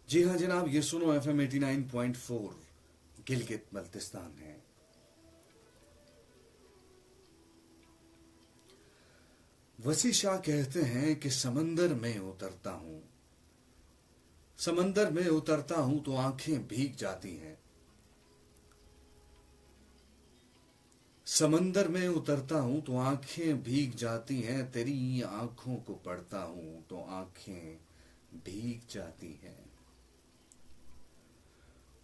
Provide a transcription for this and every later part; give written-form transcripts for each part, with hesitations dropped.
जी हाँ जनाब, ये सुनो FM 89.4 गिलगित बल्तिस्तान है। वसी शाह कहते हैं कि समंदर में उतरता हूँ, समंदर में उतरता हूँ तो आंखें भीग जाती हैं। समंदर में उतरता हूँ तो आंखें भीग जाती हैं, तेरी आंखों को पढ़ता हूँ तो आंखें भीग जाती हैं।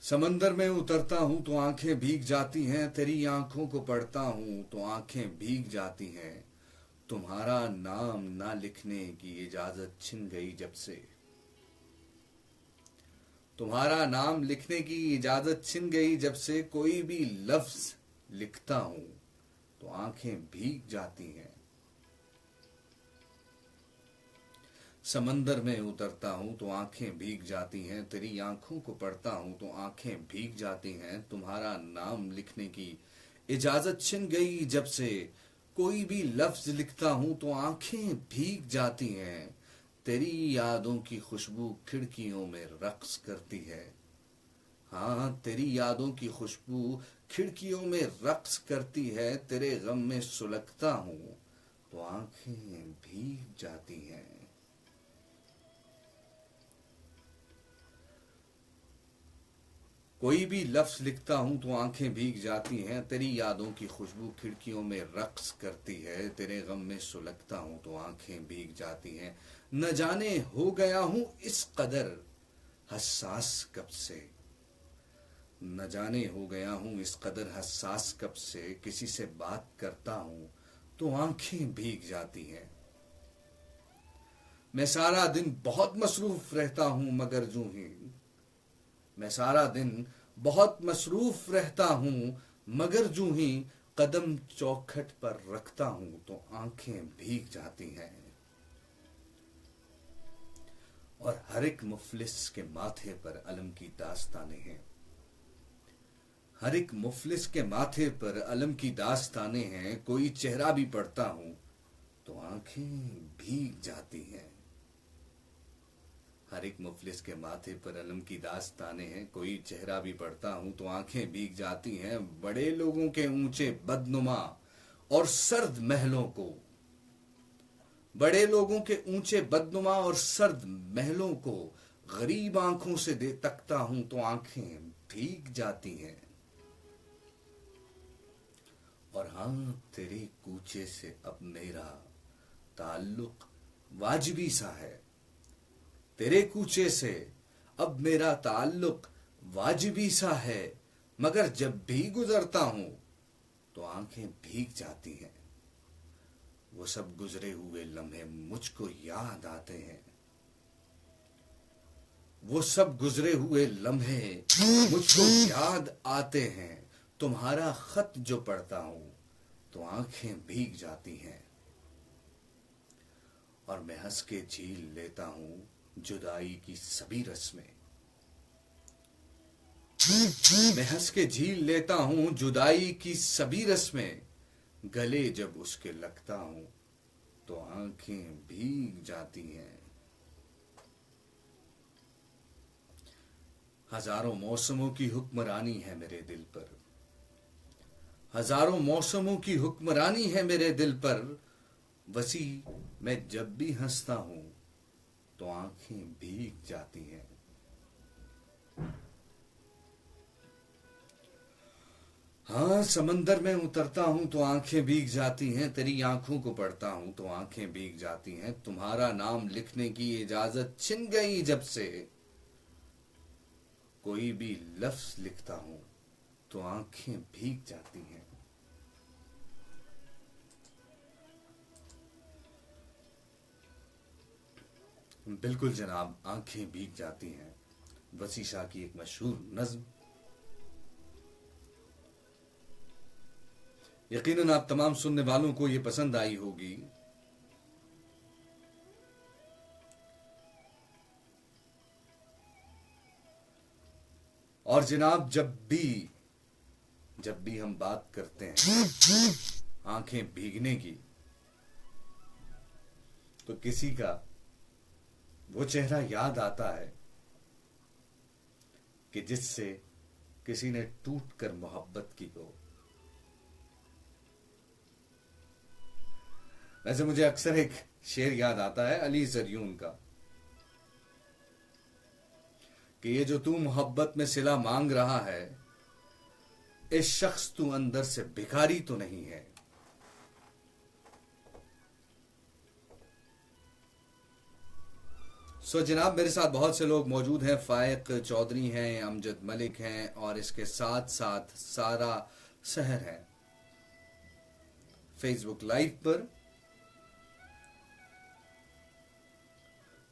समंदर में उतरता हूँ तो आंखें भीग जाती हैं, तेरी आंखों को पढ़ता हूँ तो आंखें भीग जाती हैं। तुम्हारा नाम ना लिखने की इजाजत छिन गई जब से, तुम्हारा नाम लिखने की इजाजत छिन गई जब से, कोई भी लफ्ज लिखता हूँ तो आंखें भीग जाती हैं। समंदर में उतरता हूँ तो आंखें भीग जाती हैं, तेरी आंखों को पढ़ता हूँ तो आंखें भीग जाती हैं। तुम्हारा नाम लिखने की इजाजत छिन गई जब से, कोई भी लफ्ज लिखता हूँ तो आंखें भीग जाती हैं। तेरी यादों की खुशबू खिड़कियों में रक्स करती है, हाँ तेरी यादों की खुशबू खिड़कियों में रक्स करती है। तेरे गम में सुलगता हूँ तो आंखें भीग जाती हैं। कोई भी लफ्ज लिखता हूँ तो आंखें भीग जाती हैं, तेरी यादों की खुशबू खिड़कियों में रक्स करती है। तेरे गम में सुलगता हूँ तो आंखें भीग जाती हैं। न जाने हो गया हूँ इस कदर हसास कब से, न जाने हो गया हूँ इस कदर हसास कब से, किसी से बात करता हूँ तो आंखें भीग जाती हैं। मैं सारा दिन बहुत मसरूफ रहता हूँ मगर यूं ही, मैं सारा दिन बहुत मसरूफ रहता हूँ मगर यूं ही कदम चौखट पर रखता हूँ तो आंखें भीग जाती हैं। और हर एक मुफलिस के माथे पर अलम की दास्तानें हैं, हर एक मुफलिस के माथे पर अलम की दास्तानें हैं। कोई चेहरा भी पढ़ता हूँ तो आंखें भीग जाती हैं। हर एक मुफलिस के माथे पर अलम की दास्तानें हैं, कोई चेहरा भी पढ़ता हूँ तो आंखें भीग जाती हैं। बड़े लोगों के ऊंचे बदनुमा और सर्द महलों को, बड़े लोगों के ऊंचे बदनुमा और सर्द महलों को गरीब आंखों से दे तकता हूँ तो आंखें भीग जाती हैं। और हाँ तेरे कूचे से अब मेरा ताल्लुक वाजिबी सा है, तेरे कूचे से अब मेरा ताल्लुक वाजिबी सा है। मगर जब भी गुजरता हूं तो आंखें भीग जाती हैं। वो सब गुजरे हुए लम्हे मुझको याद आते हैं, वो सब गुजरे हुए लम्हे मुझको याद आते हैं। तुम्हारा खत जो पढ़ता हूं तो आंखें भीग जाती हैं। और मैं हंस के झील लेता हूं जुदाई की सभी रस्में, मैं हंस के झील लेता हूं जुदाई की सभी रस्में। गले जब उसके लगता हूं तो आंखें भीग जाती हैं। हजारों मौसमों की हुक्मरानी है मेरे दिल पर, हजारों मौसमों की हुक्मरानी है मेरे दिल पर। वसी मैं जब भी हंसता हूं तो आंखें भीग जाती हैं। हाँ समंदर में उतरता हूं तो आंखें भीग जाती हैं, तेरी आंखों को पढ़ता हूं तो आंखें भीग जाती हैं। तुम्हारा नाम लिखने की इजाजत छिन गई जब से, कोई भी लफ्ज लिखता हूं तो आंखें भीग जाती हैं। बिल्कुल जनाब, आंखें भीग जाती हैं वसी शाह की एक मशहूर नज्म। यकीनन आप तमाम सुनने वालों को ये पसंद आई होगी। और जनाब जब भी हम बात करते हैं आंखें भीगने की, तो किसी का वो चेहरा याद आता है कि जिससे किसी ने टूट कर मोहब्बत की हो। वैसे मुझे अक्सर एक शेर याद आता है अली जरियून का, कि ये जो तू मोहब्बत में सिला मांग रहा है, इस शख्स तू अंदर से भिखारी तो नहीं है। जनाब, मेरे साथ बहुत से लोग मौजूद हैं। फाइक चौधरी हैं, अमजद मलिक हैं, और इसके साथ साथ सारा सहर है फेसबुक लाइव पर।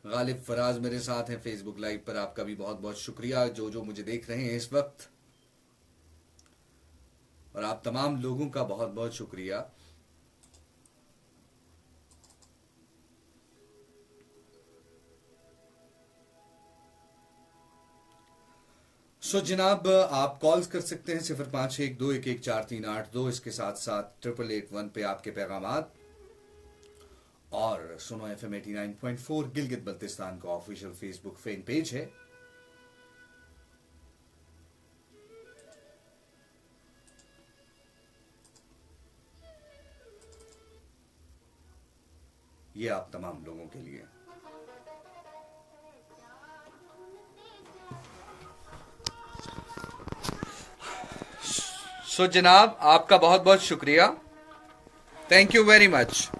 गालिब फराज मेरे साथ हैं फेसबुक लाइव पर। आपका भी बहुत बहुत शुक्रिया जो मुझे देख रहे हैं इस वक्त, और आप तमाम लोगों का बहुत बहुत शुक्रिया। जनाब, आप कॉल्स कर सकते हैं 0512114382, इसके साथ साथ 8881 पे आपके पैगामात, और सुनो FM 89.4 गिलगित बल्तिस्तान का ऑफिशियल फेसबुक फैन पेज है। ये आप तमाम लोगों के लिए। जनाब, आपका बहुत बहुत शुक्रिया। Thank you very much.